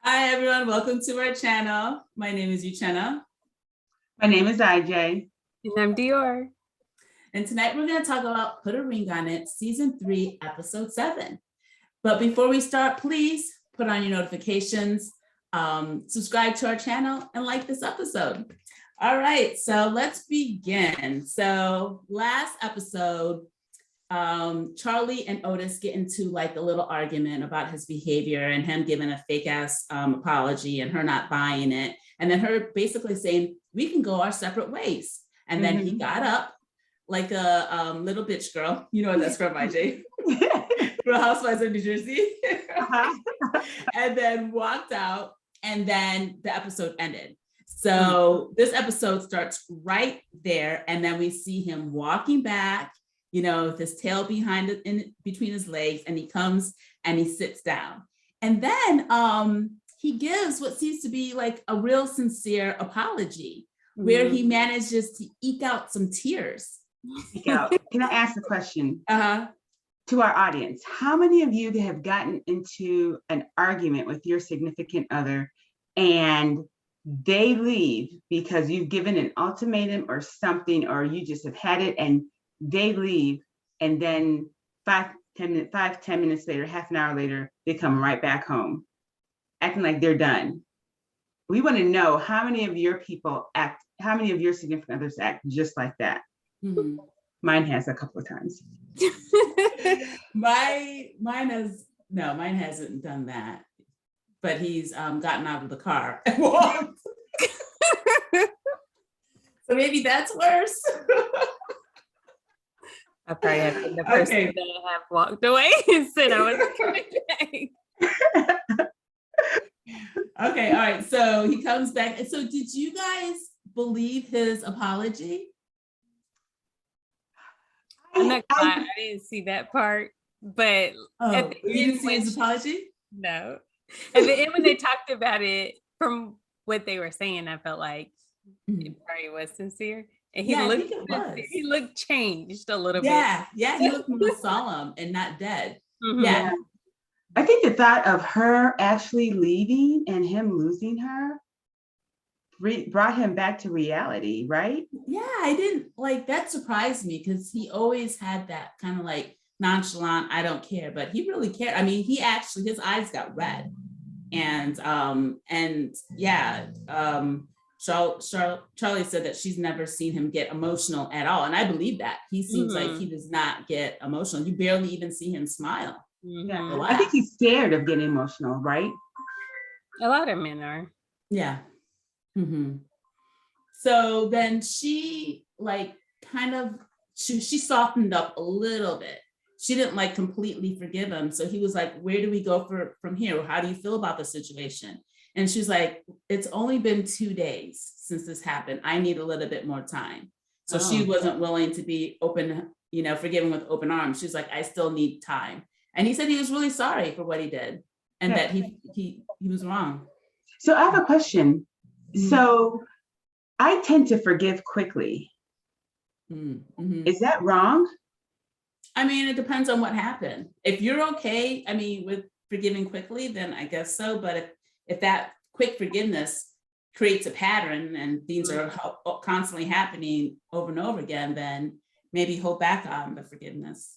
Hi everyone, welcome to our channel. My name is Uchenna. My name is IJ. And I'm Dior. And tonight we're going to talk about Put a Ring on It, Season 3, Episode 7. But before we start, please put on your notifications, subscribe to our channel, and like this episode. All right, so let's begin. So last episode, Charlie and Otis get into like a little argument about his behavior and him giving a fake ass apology and her not buying it. And then her basically saying, we can go our separate ways. And then he got up like a little bitch girl. You know what that's from, IJ? Real Housewives of New Jersey. And then walked out, and then the episode ended. So this episode starts right there. And then we see him walking back, you know, with his tail behind it, in between his legs, and he comes and he sits down. And then he gives what seems to be like a real sincere apology, where he manages to eke out some tears. Can I ask a question to our audience? How many of you have gotten into an argument with your significant other and they leave because you've given an ultimatum or something, or you just have had it and they leave, and then 10 minutes later, half an hour later, they come right back home, acting like they're done? We want to know how many of your significant others act just like that. Mine has a couple of times. Mine hasn't done that, but he's gotten out of the car and walked. So maybe that's worse. I probably have been the person that have walked away and said I wasn't coming back. Okay, all right. So he comes back. And so did you guys believe his apology? I'm not gonna lie, I didn't see that part, but at the you didn't see his apology? No. At the end when they talked about it, from what they were saying, I felt like it probably was sincere. And he looked changed a little bit. Yeah, he looked more solemn and not dead. Yeah. I think the thought of her actually leaving and him losing her brought him back to reality, right? Yeah, I didn't like that. Surprised me because he always had that kind of like nonchalant, I don't care, but he really cared. I mean, his eyes got red, and Charlie said that she's never seen him get emotional at all, and I believe that. He seems like he does not get emotional. You barely even see him smile. Yeah. I think he's scared of getting emotional, right? A lot of men are. Yeah. So then she like she softened up a little bit. She didn't like completely forgive him. So he was like, where do we go from here? How do you feel about the situation? And she's like, it's only been 2 days since this happened. I need a little bit more time. So she wasn't willing to be open, forgiving with open arms. She's like, I still need time. And he said he was really sorry for what he did and that he was wrong. So I have a question. So I tend to forgive quickly. Is that wrong? I mean, it depends on what happened. If you're okay, I mean, with forgiving quickly, then I guess so. But if that quick forgiveness creates a pattern and things are constantly happening over and over again, then maybe hold back on the forgiveness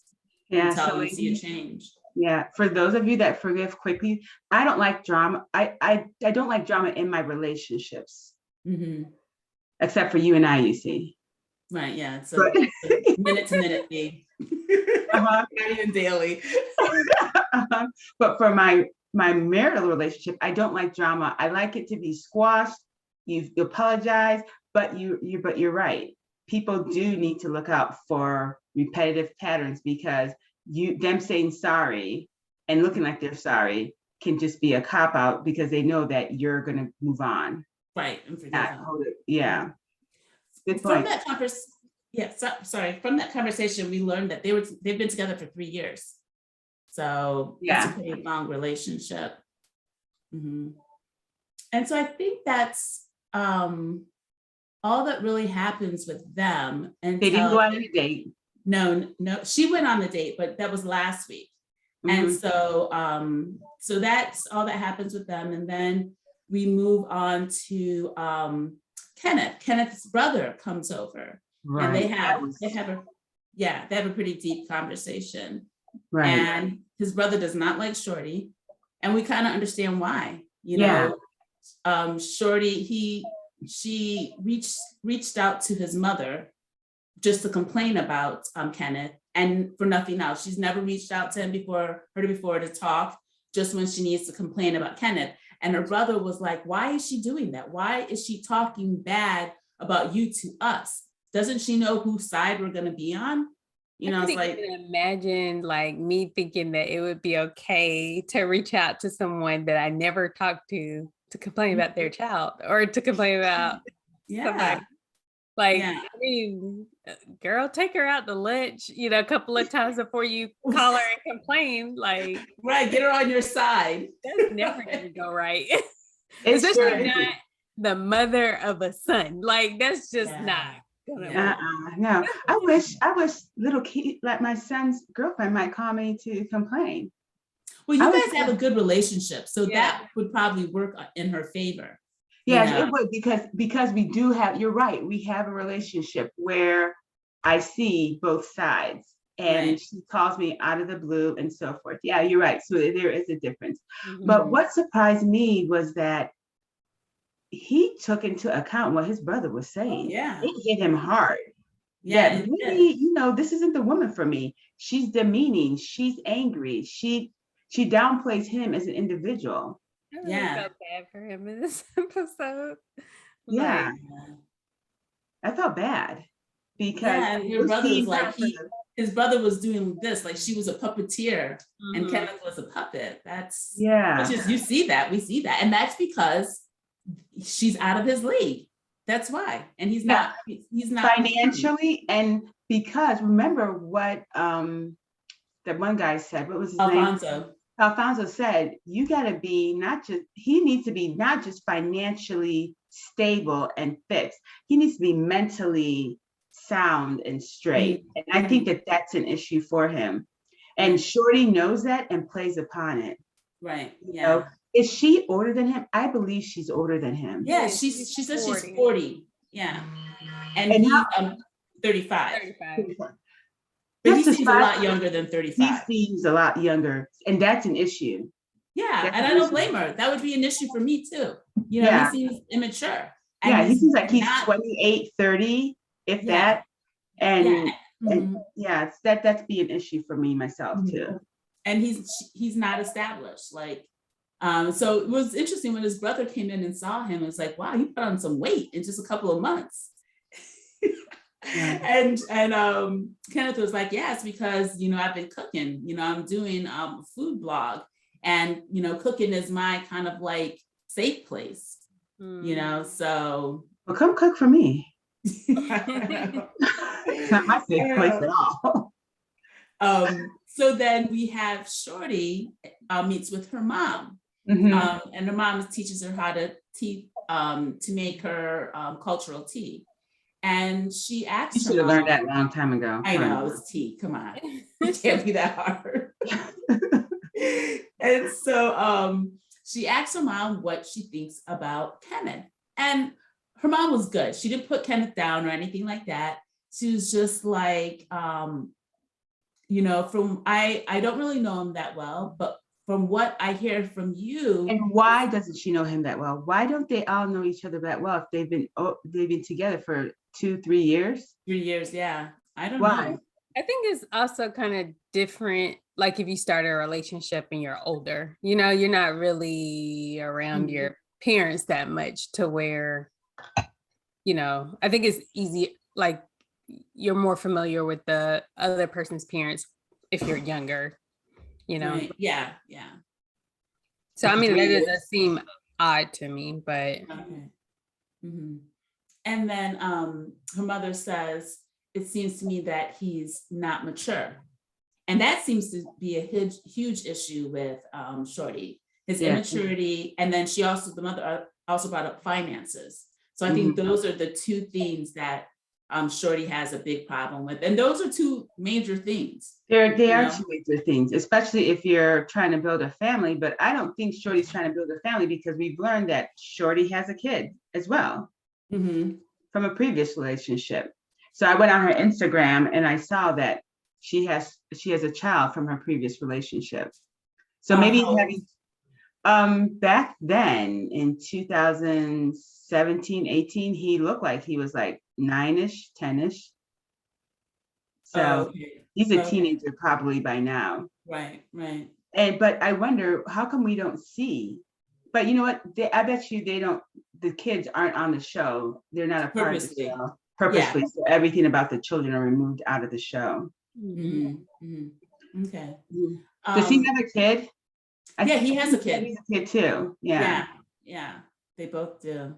until you see a change. Yeah, for those of you that forgive quickly, I don't like drama. I don't like drama in my relationships, except for you and I, you see. Right, yeah, so minute to minute thing. Not even daily. But for my marital relationship, I don't like drama. I like it to be squashed. You apologize, but you're right. People do need to look out for repetitive patterns, because them saying sorry and looking like they're sorry can just be a cop out, because they know that you're going to move on. Right. Yeah. Good point. From that conversation, we learned that they've been together for 3 years. So it's a pretty long relationship. And so I think that's all that really happens with them. And they didn't go on a date. No, she went on the date, but that was last week. And so that's all that happens with them. And then we move on to Kenneth. Kenneth's brother comes over, Right. and they have a pretty deep conversation. Right. And his brother does not like Shorty, and we kind of understand why. Shorty, she reached out to his mother just to complain about Kenneth, and for nothing else. She's never reached out to him before to talk, just when she needs to complain about Kenneth. And her brother was like, why is she doing that? Why is she talking bad about you to us? Doesn't she know whose side we're going to be on? It's like, imagine like me thinking that it would be okay to reach out to someone that I never talked to complain about their child, or to complain about somebody. Like, I mean, girl, take her out to lunch, a couple of times before you call her and complain. Like, right, get her on your side. That's never gonna go right. Especially not the mother of a son. Like, that's just not gonna work. No, I wish little kid, like my son's girlfriend, might call me to complain. Well, you guys have a good relationship, so that would probably work in her favor. Yes, it would, because we do have, you're right, we have a relationship where I see both sides, and she calls me out of the blue and so forth. Yeah, you're right. So there is a difference. Mm-hmm. But what surprised me was that he took into account what his brother was saying. Yeah. It hit him hard. Yeah, really, this isn't the woman for me. She's demeaning, she's angry, she downplays him as an individual. I really felt bad for him in this episode. Yeah. I felt bad because your brother was like, his brother was doing this, like she was a puppeteer and Kenneth was a puppet. We see that. And that's because she's out of his league. That's why. And he's not financially, and because remember what that one guy said, what was his name? Alfonzo said, you got to be he needs to be not just financially stable and fixed. He needs to be mentally sound and straight. And I think that that's an issue for him. And Shorty knows that and plays upon it. Right. So, is she older than him? I believe she's older than him. Yeah, she says she's 40. Yeah. And he's 35. 35. But he seems a lot younger than 35. He seems a lot younger, and that's an issue. Yeah, and I don't blame her. That would be an issue for me too. He seems immature. And he seems like he's 28, 30, if that. And that'd be an issue for me myself too. And he's not established. Like, so it was interesting when his brother came in and saw him. It was like, wow, you put on some weight in just a couple of months. And Kenneth was like, it's because I've been cooking, I'm doing a food blog, and cooking is my kind of like safe place, so well, come cook for me. Not my safe place at all. So then we have Shorty meets with her mom, and her mom teaches her how to make her cultural tea. And she asked her, you should have learned that a long time ago. I know, it was tea. Come on. It can't be that hard. And so she asked her mom what she thinks about Kenneth. And her mom was good. She didn't put Kenneth down or anything like that. She was just like, I don't really know him that well, but from what I hear from you. And why doesn't she know him that well? Why don't they all know each other that well if they've been together for 2-3 years? 3 years, yeah. I don't know. I think it's also kind of different. Like if you start a relationship and you're older, you're not really around your parents that much to where, I think it's easy. Like you're more familiar with the other person's parents if you're younger, Right. Yeah. So, I mean, that doesn't seem odd to me, but. Okay. Mm-hmm. And then her mother says, it seems to me that he's not mature. And that seems to be a huge issue with Shorty, his immaturity. And then the mother also brought up finances. So I think those are the two things that Shorty has a big problem with. And those are two major things. They are two major things, especially if you're trying to build a family. But I don't think Shorty's trying to build a family, because we've learned that Shorty has a kid as well from a previous relationship. So I went on her Instagram and I saw that she has a child from her previous relationship. So maybe back then in 2017, 18, he looked like he was like 9-ish, 10-ish. So he's a teenager probably by now. Right. But I wonder, how come we don't see? But you know what? I bet you the kids aren't on the show. They're not a part of the show. Purposely. Yeah. So everything about the children are removed out of the show. Okay. Does he have a kid? He has a kid. He's a kid too. Yeah. They both do.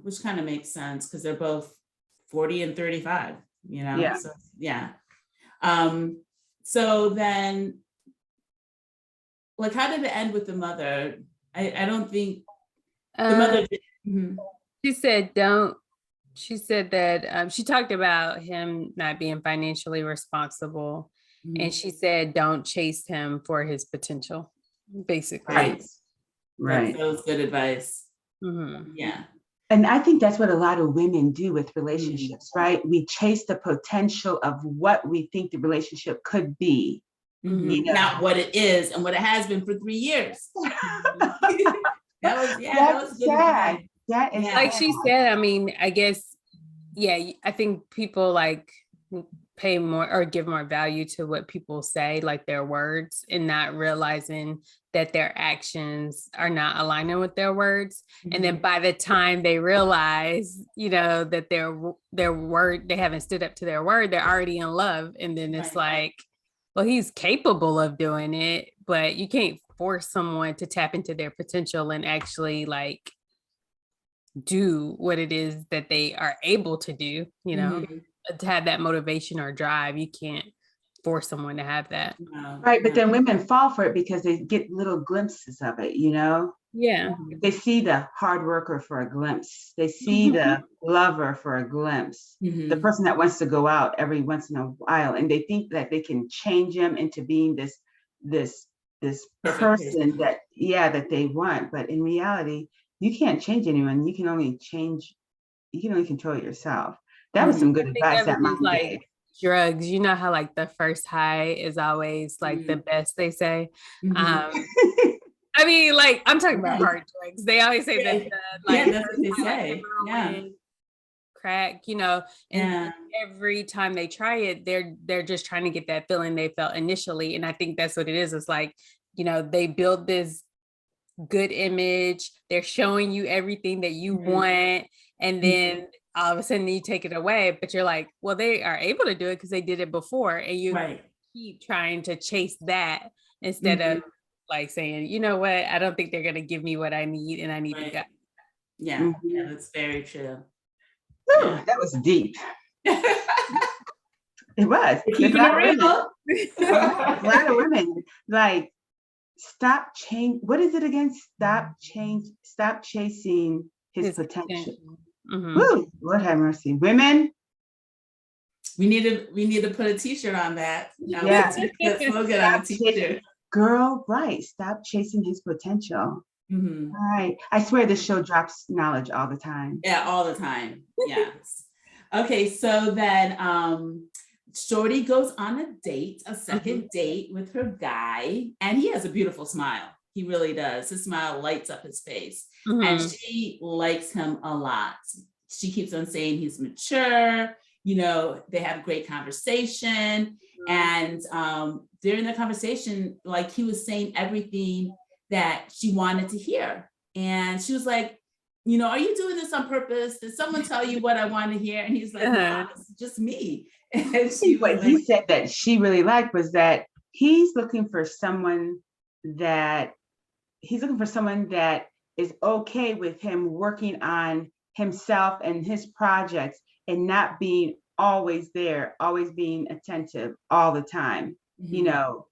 Which kind of makes sense because they're both 40 and 35, you know? Yeah. So, yeah. So then, like, how did it end with the mother? I don't think the mother did. She said, she said that she talked about him not being financially responsible. And she said, don't chase him for his potential, basically. Right. That was good advice. Yeah. And I think that's what a lot of women do with relationships, right? We chase the potential of what we think the relationship could be. You know? Not what it is and what it has been for 3 years. That was good sad. That is like she said, I mean, I guess, I think people like pay more or give more value to what people say, like their words, and not realizing that their actions are not aligning with their words. And then by the time they realize, you know, that their word, they haven't stood up to their word, they're already in love. And then it's like, well, he's capable of doing it, but you can't force someone to tap into their potential and actually like do what it is that they are able to do, you know, to have that motivation or drive. You can't force someone to have that. Right. But then women fall for it because they get little glimpses of it, you know? Yeah. They see the hard worker for a glimpse. They see the lover for a glimpse, the person that wants to go out every once in a while. And they think that they can change them into being this person that they want. But in reality, you can't change anyone. You can only control yourself. That was some good advice that mom gave. Drugs, you know how like the first high is always like the best, they say. I mean, like, I'm talking about hard drugs. They always say that that's what they say. Crack, you know, and every time they try it, they're just trying to get that feeling they felt initially. And I think that's what it is. It's like, you know, they build this good image, they're showing you everything that you want, and then all of a sudden you take it away, but you're like, well, they are able to do it because they did it before, and you keep trying to chase that instead of like saying, you know what, I don't think they're going to give me what I need, and I need to go. Yeah, that's very true. That was deep. It was. Keeping it real. A lot of women like what is it again? Stop chasing his potential. Woo, Lord have mercy. Women, we need to put a t-shirt on that. That slogan on a t-shirt. Girl, right. Stop chasing his potential. Right. I swear this show drops knowledge all the time. Yeah, all the time. Yes. Okay, so then Shorty goes on a second date with her guy, and he has a beautiful smile. He really does. His smile lights up his face. And she likes him a lot. She keeps on saying he's mature. You know, they have a great conversation. And during the conversation, like, he was saying everything that she wanted to hear. And she was like, you know, are you doing this on purpose? Did someone tell you what I want to hear? And he's like, no, it's just me. And what he said that she really liked was that he's looking for someone that is okay with him working on himself and his projects and not being always there, always being attentive all the time, you know.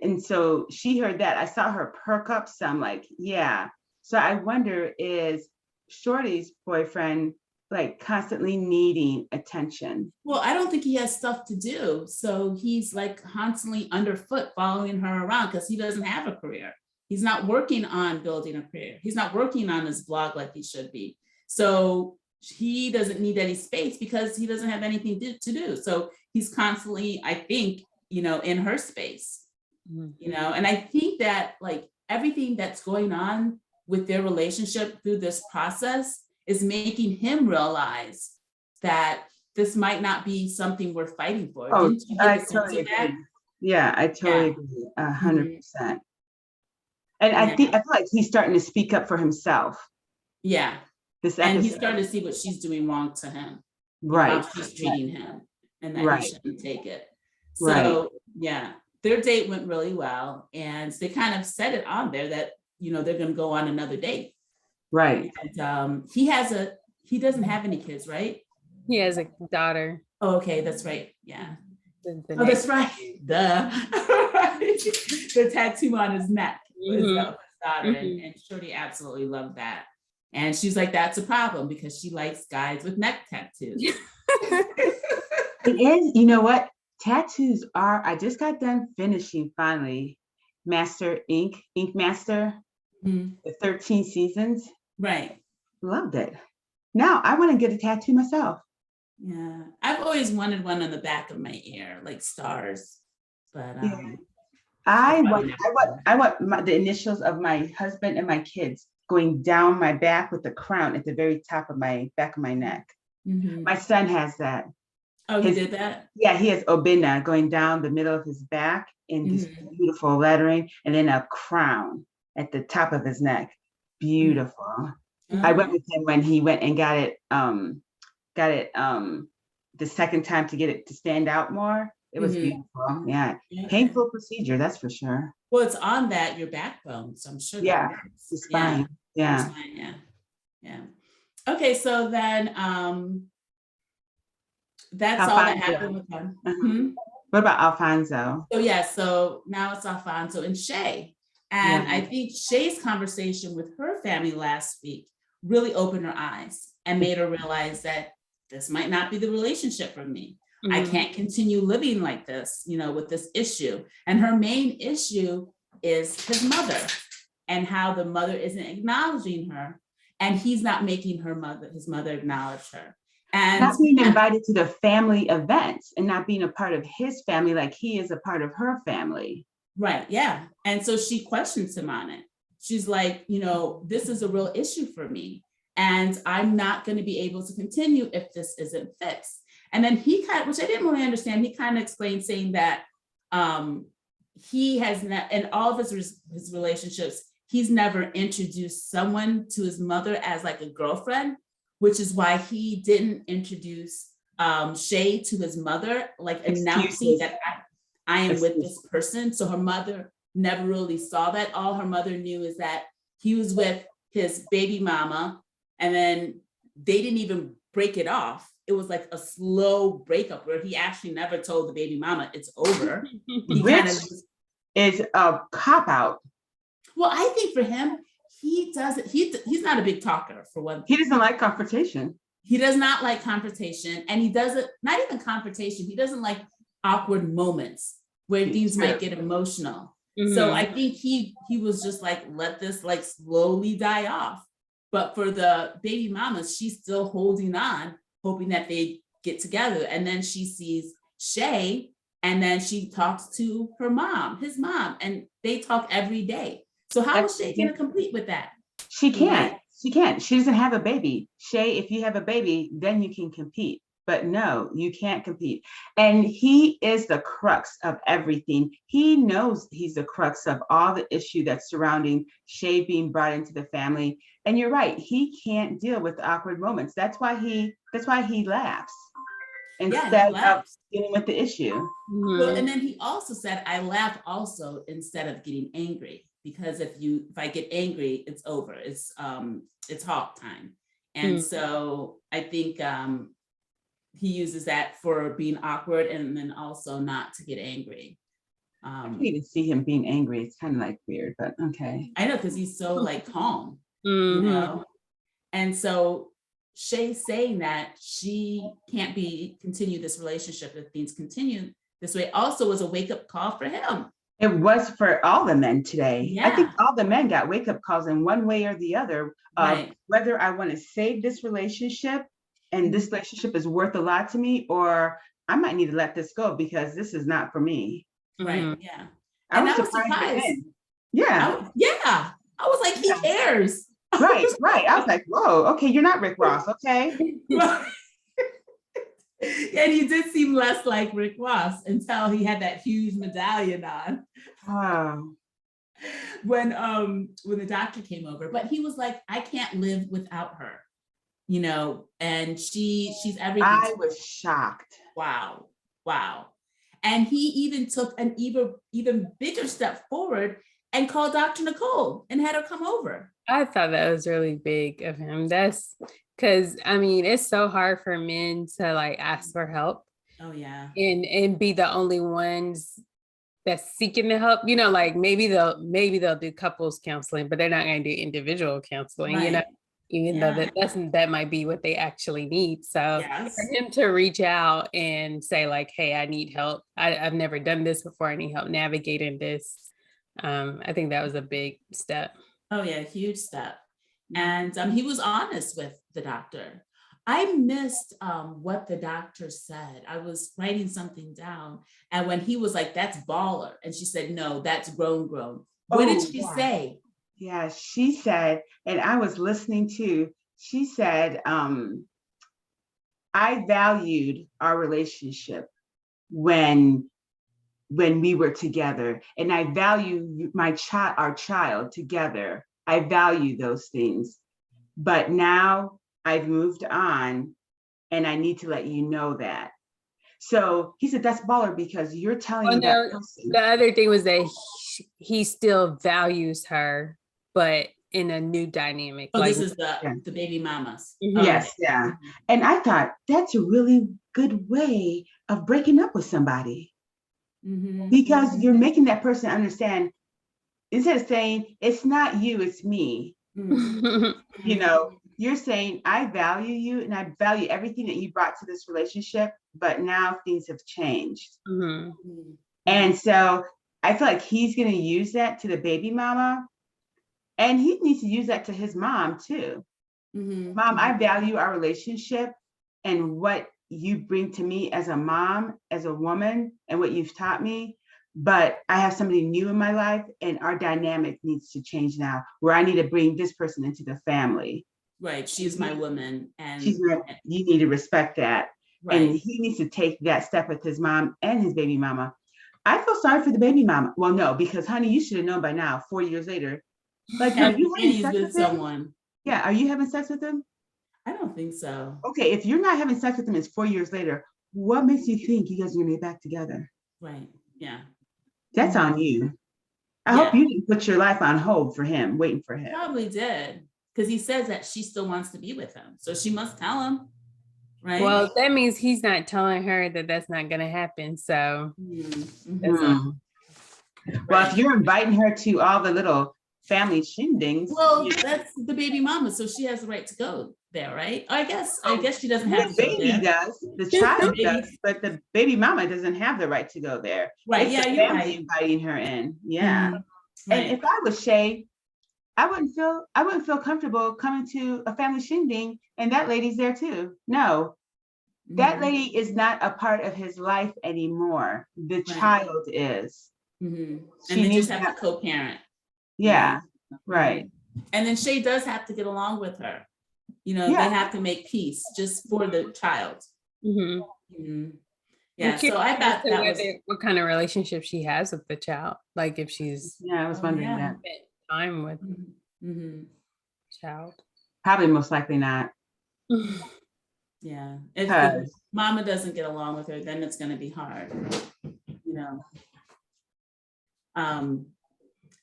And so she heard that. I saw her perk up some, like, yeah. So I wonder, is Shorty's boyfriend like constantly needing attention. Well, I don't think he has stuff to do. So he's like constantly underfoot following her around because he doesn't have a career. He's not working on building a career. He's not working on his blog like he should be. So he doesn't need any space because he doesn't have anything to do. So he's constantly, I think, in her space, and I think that like everything that's going on with their relationship through this process is making him realize that this might not be something we're fighting for. Oh, Didn't you I get a sense totally of that? agree. Yeah, I totally agree, 100%. And I feel like he's starting to speak up for himself. Yeah. This And he's episode. starting to see what she's doing wrong to him. Right. How she's treating him and that he shouldn't take it. So Right. yeah, their date went really well. And they kind of said it on there that, they're going to go on another date. Right. And he doesn't have any kids, right? He has a daughter. Oh, okay, that's right. Yeah. The Oh, that's right. Duh. The tattoo on his neck is his daughter, and Shorty absolutely loved that. And she's like, that's a problem because she likes guys with neck tattoos. It is, you know what? Tattoos are, I just got done finishing finally Master Ink Master, the 13 seasons. Right. Loved it. Now I want to get a tattoo myself. Yeah. I've always wanted one on the back of my ear, like stars. But I want the initials of my husband and my kids going down my back with the crown at the very top of my back of my neck. My son has that. Oh, he did that? Yeah, he has Obina going down the middle of his back in this beautiful lettering, and then a crown at the top of his neck. Beautiful. I went with him when he went and got it the second time to get it to stand out more. It was beautiful. Yeah. Painful procedure, that's for sure. Well, it's on your backbone, so I'm sure. Yeah, it's fine. Yeah. Yeah. Okay, so then that's Alfonzo. all that happened with them. What about Alfonzo? So now it's Alfonzo and Shay. And I think Shay's conversation with her family last week really opened her eyes and made her realize that this might not be the relationship for me. I can't continue living like this, with this issue. And her main issue is his mother and how the mother isn't acknowledging her, and he's not making his mother acknowledge her. And not being invited to the family events and not being a part of his family like he is a part of her family. Right. Yeah. And so she questions him on it. She's like, this is a real issue for me, and I'm not going to be able to continue if this isn't fixed. And then he which I didn't really understand, he kind of explained saying that he has not, in all of his relationships, he's never introduced someone to his mother as like a girlfriend, which is why he didn't introduce Shay to his mother, like announcing that I am with this person. So her mother never really saw that. All her mother knew is that he was with his baby mama, and then they didn't even break it off. It was like a slow breakup where he actually never told the baby mama it's over. Which is a cop-out. Well, I think for him, he's not a big talker, for one thing. He doesn't like confrontation. He does not like confrontation, and he doesn't, not even confrontation, he doesn't like awkward moments where things might get emotional. So I think he was just like, let this like slowly die off. But for the baby mamas, she's still holding on, hoping that they get together. And then she sees Shay, and then she talks to her mom, his mom, and they talk every day. So how is Shay going to compete with that? She can't. She can't. She doesn't have a baby. Shay, if you have a baby, then you can compete. But no, you can't compete. And he is the crux of everything. He knows he's the crux of all the issue that's surrounding Shay being brought into the family. And you're right, he can't deal with the awkward moments. That's why he laughs instead of dealing with the issue. Well, and then he also said, I laugh also instead of getting angry, because if I get angry, it's over. It's hawk time. And so I think he uses that for being awkward, and then also not to get angry. I can't even see him being angry. It's kind of like weird, but okay. I know, because he's so like calm, you know? And so Shay saying that she can't continue this relationship if things continue this way also was a wake-up call for him. It was for all the men today. Yeah. I think all the men got wake-up calls in one way or the other of Right. whether I want to save this relationship and this relationship is worth a lot to me, or I might need to let this go because this is not for me. Right. Yeah. I And was I was surprised. surprised. Yeah. Yeah. I was like, he cares. Right. I was like, whoa, okay, you're not Rick Ross, okay? Right. And he did seem less like Rick Ross until he had that huge medallion on. Oh. When the doctor came over, but he was like, I can't live without her, you know, and she's everything. I was shocked. Wow. And he even took an even bigger step forward and called Dr. Nicole and had her come over. I thought that was really big of him. That's because I mean, it's so hard for men to like ask for help. Oh yeah. And be the only ones that's seeking the help. You know, like maybe they'll do couples counseling, but they're not going to do individual counseling, Right. you know, even though that might be what they actually need. So for him to reach out and say like, hey, I need help. I've never done this before. I need help navigating this. I think that was a big step. Oh yeah, huge step. And he was honest with the doctor. I missed what the doctor said. I was writing something down. And when he was like, that's baller. And she said, no, that's grown. What did she say? Yeah, she said, and I was listening too, she said, I valued our relationship when we were together, and I value our child together. I value those things, but now I've moved on and I need to let you know that. So he said, that's baller because you're telling me that person. The other thing was that he still values her, but in a new dynamic. Oh, like, this is the baby mamas. Mm-hmm. Yes, yeah. And I thought that's a really good way of breaking up with somebody. Mm-hmm. Because you're making that person understand, instead of saying, it's not you, it's me. Mm-hmm. You know, you're saying, I value you and I value everything that you brought to this relationship, but now things have changed. Mm-hmm. And so I feel like he's going to use that to the baby mama, and he needs to use that to his mom too. Mm-hmm. Mom, I value our relationship and what you bring to me as a mom, as a woman, and what you've taught me. But I have somebody new in my life and our dynamic needs to change now, where I need to bring this person into the family. Right. She's my woman. And you need to respect that. Right. And he needs to take that step with his mom and his baby mama. I feel sorry for the baby mama. Well, no, because honey, you should have known by now, 4 years later. Like, are you having sex with someone? Yeah. Are you having sex with him? I don't think so. Okay. If you're not having sex with him, it's 4 years later. What makes you think you guys are going to get back together? Right. Yeah. That's on you. I hope you didn't put your life on hold for him, waiting for him. Probably did. Because he says that she still wants to be with him. So she must tell him. Right. Well, that means he's not telling her that that's not going to happen. So. Mm-hmm. Well, if you're inviting her to all the little family shindings. Well, that's the baby mama. So she has the right to go there, right? I guess she doesn't have the to go there. Baby does. The child does, but the baby mama doesn't have the right to go there. Right. It's the family inviting her in. Yeah. Mm-hmm. And if I was Shay, I wouldn't feel comfortable coming to a family shindig and that lady's there too. No, that lady is not a part of his life anymore. The child is. Mm-hmm. And they just have to co-parent. Yeah, right. And then Shay does have to get along with her. You know, they have to make peace just for the child. Mm-hmm. Mm-hmm. Yeah, so I thought that was what kind of relationship she has with the child. Like if she's I was wondering that. Time with child. Probably most likely not. Yeah. If mama doesn't get along with her, then it's gonna be hard, you know.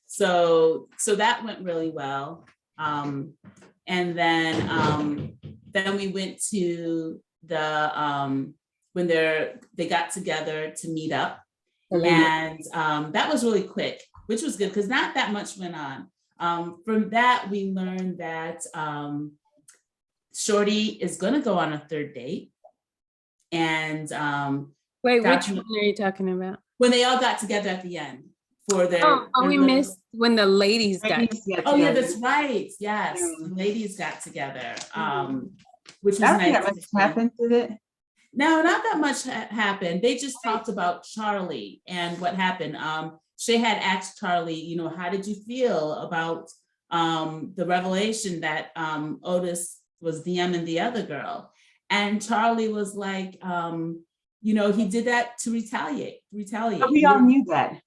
So that went really well. And then we went to the when they got together to meet up. And that was really quick, which was good because not that much went on. From that, we learned that Shorty is gonna go on a third date. And wait, which one are you talking about? when they all got together at the end for their. We missed when the ladies got together. Oh yeah, that's right. Yes, the ladies got together, which was nice. That much happened, did it? No, not that much happened. They just talked about Charlie and what happened. Shay had asked Charlie, you know, how did you feel about the revelation that Otis was DMing the other girl? And Charlie was like, you know, he did that to retaliate. But we all knew that.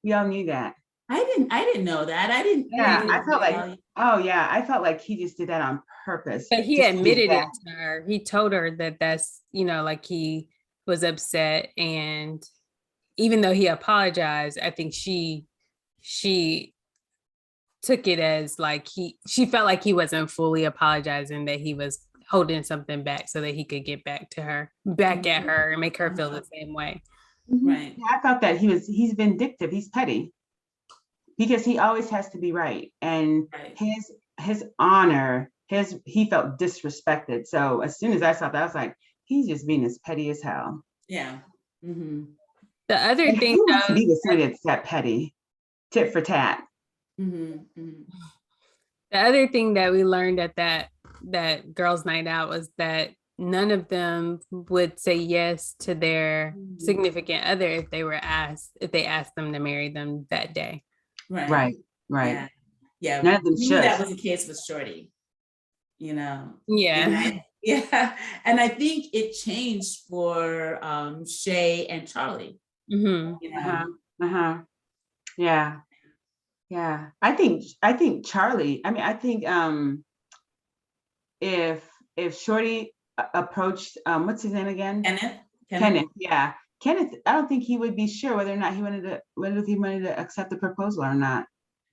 I didn't know that. I didn't. Yeah, I felt like, I felt like he just did that on purpose. But he admitted it to her. He told her that that's, you know, like he was upset. And even though he apologized, I think she took it as like she felt like he wasn't fully apologizing, that he was holding something back so that he could get back at her and make her feel the same way. Right. Yeah, I thought that he's vindictive, he's petty. Because he always has to be right. And his honor, he felt disrespected. So as soon as I saw that, I was like, he's just being as petty as hell. Yeah. Mm-hmm. The other thing to be the somebody that's that petty, tit for tat. Mm-hmm. Mm-hmm. The other thing that we learned at that girls' night out was that none of them would say yes to their significant other if they asked them to marry them that day. Right. Yeah. None of them should. That was the case with Shorty, you know. Yeah. And I think it changed for Shay and Charlie. Mm-hmm. You know? Yeah. I think Charlie, I mean, I think if Shorty approached what's his name again? Kenneth. Yeah. Kenneth, I don't think he would be sure whether or not he wanted to accept the proposal or not.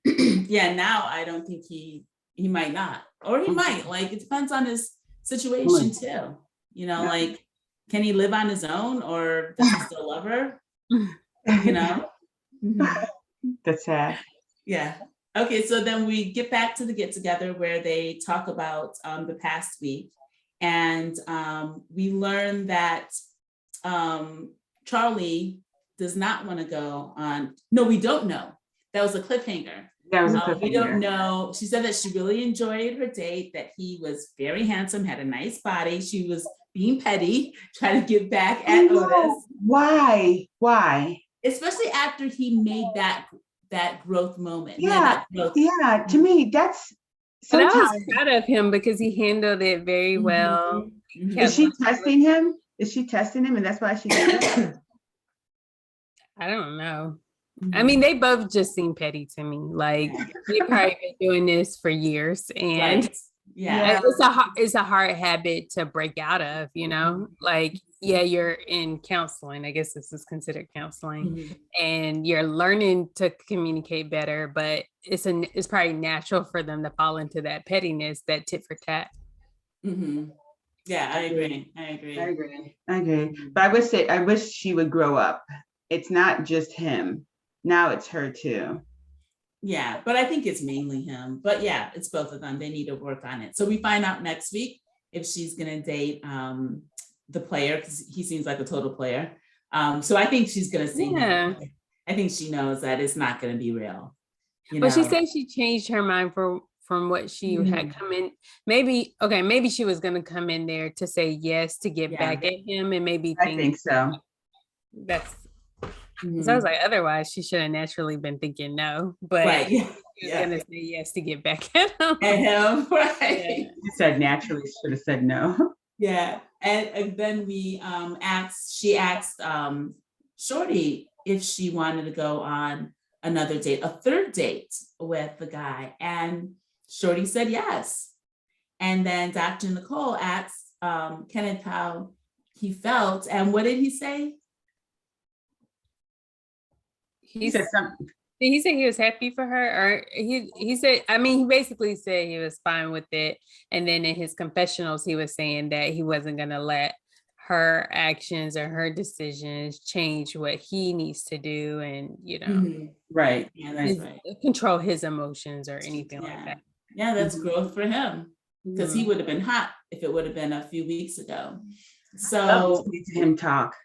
Yeah, now I don't think he might not, or he might. Like, it depends on his situation too. You know, like, can he live on his own, or does he still love her? You know, that's sad. Yeah. Okay, so then we get back to the get together where they talk about the past week, and we learn that Charlie does not want to go on. No, we don't know. That was a cliffhanger. We don't know. She said that she really enjoyed her date, that he was very handsome, had a nice body. She was being petty, trying to get back at Otis. Why? Especially after he made that growth moment. Yeah. To me, that's. But I was proud of him because he handled it very well. Mm-hmm. Is she testing him? And that's why she did it? I don't know. I mean, they both just seem petty to me. Like, they've probably been doing this for years, and it's a hard habit to break out of. You know, like, you're in counseling. I guess this is considered counseling, and you're learning to communicate better. But it's probably natural for them to fall into that pettiness, that tit for tat. Mm-hmm. Yeah, I agree. But I wish she would grow up. It's not just him. Now it's her too. Yeah, but I think it's mainly him. But yeah, it's both of them. They need to work on it. So we find out next week if she's gonna date the player, because he seems like a total player. So I think she's gonna see him. I think she knows that it's not gonna be real. But she said she changed her mind from what she had come in. Maybe she was gonna come in there to say yes to get back at him, and maybe I think so. That's. So I was like, otherwise she should have naturally been thinking no, but she was gonna say yes to get back at him. She said naturally, should have said no. Yeah, and then she asked Shorty if she wanted to go on another date, a third date with the guy, and Shorty said yes. And then Dr. Nicole asked Kenneth how he felt, and what did he say? He said something. Did he say he was happy for her? Or he said, I mean, he basically said he was fine with it. And then in his confessionals, he was saying that he wasn't going to let her actions or her decisions change what he needs to do. And, you know, right. Yeah, that's right. Control his emotions or anything like that. Yeah, that's growth for him. because he would have been hot if it would have been a few weeks ago. Love So listening to him talk.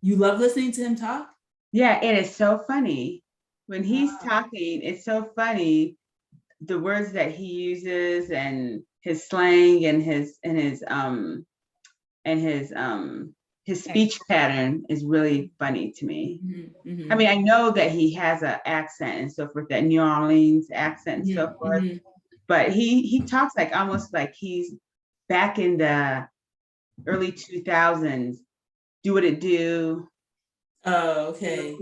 you love listening to him talk? Yeah, it is so funny. When he's talking, it's so funny, the words that he uses and his slang and his speech pattern is really funny to me. I mean, I know that he has an accent and so forth, that New Orleans accent and so forth, but he talks like almost like he's back in the early 2000s. Do what it do. Oh, okay.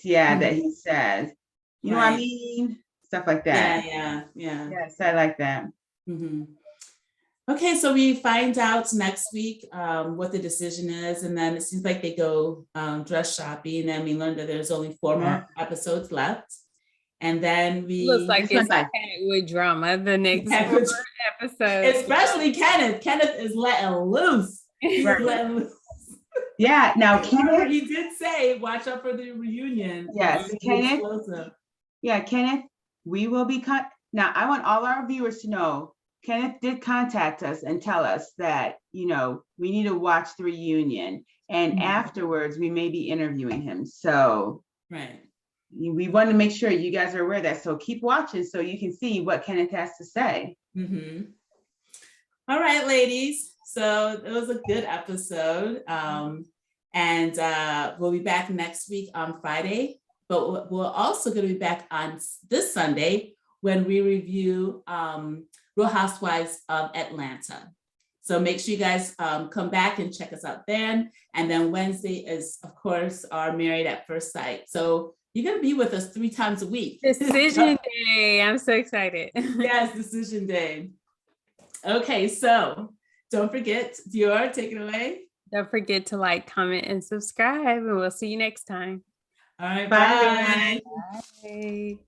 Yeah, that he says. You know what I mean? Stuff like that. Yeah. Yes, I like that. Okay, so we find out next week what the decision is, and then it seems like they go dress shopping, and then we learn that there's only 4 more episodes left, and then we looks like it's with drama the next 4 episodes. Especially Kenneth. Kenneth is letting loose. He's letting loose. Yeah. Now, Kenneth, he did say, "Watch out for the reunion." Yes, Kenneth. Yeah, Kenneth. We will be now. I want all our viewers to know. Kenneth did contact us and tell us that, we need to watch the reunion, and afterwards we may be interviewing him. So we want to make sure you guys are aware of that. So keep watching so you can see what Kenneth has to say. All right, ladies. So it was a good episode. And we'll be back next week on Friday, but we're also going to be back on this Sunday when we review Real Housewives of Atlanta. So make sure you guys come back and check us out then. And then Wednesday is, of course, our Married at First Sight. So you're going to be with us 3 times a week. Decision day. I'm so excited. Yes, decision day. Okay, so don't forget, Dior, take it away. Don't forget to like, comment, and subscribe, and we'll see you next time. All right, bye. Bye.